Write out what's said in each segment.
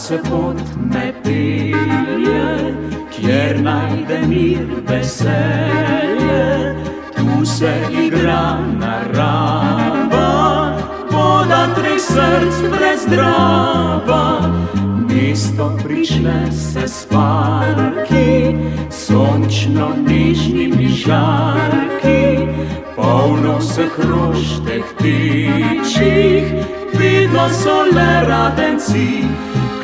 se pot me pelje, kjer najde mir, veselje. Tu se igra narava, voda treh src prezdrava. Mesto prične se s parki, sončno nežnimi žarki, polno vseh rošteh ptičjih, vidno so le radenci,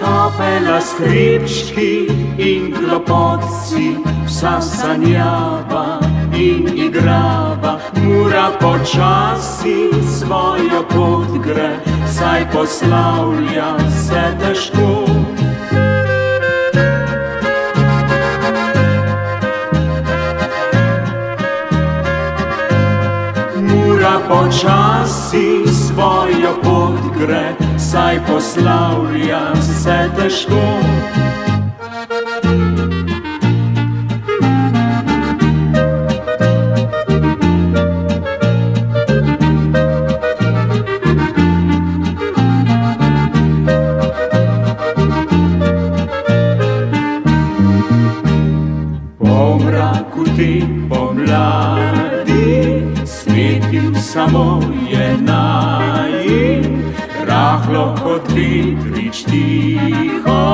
kapela s hribčki in klopotci, vsa sanjava in igrava. Mura počasi svojo pot gre, saj poslavlja se težko. Mura počasi svojo pot gre, saj poslavlja se težko. Po mraku te pomladi svetil samo je najin, rahlo kot vetrič tiho,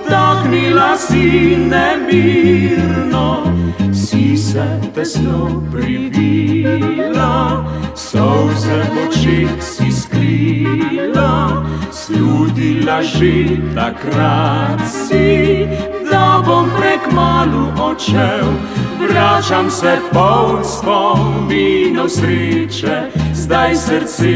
taknila si nemirno, si se tesno privila, solze v očeh si skrila, slutila že takrat si, da bom prekmalu odšel. Vračam se poln spominov sreče, zdaj srce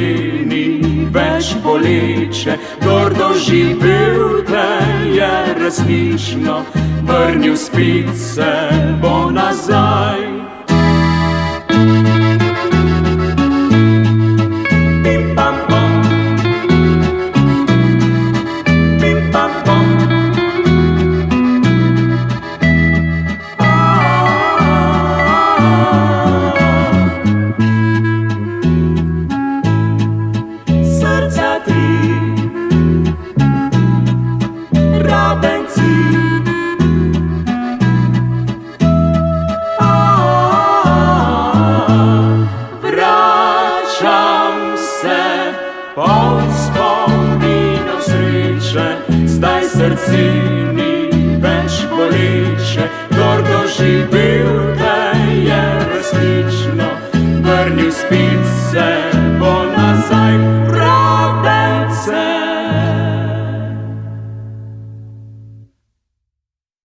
ni več boleče. Kdor doživel te je resnično, vrnil spet se bo nazaj. Poln spominov sreče, zdaj srce ni več boleče. Kdor doživel te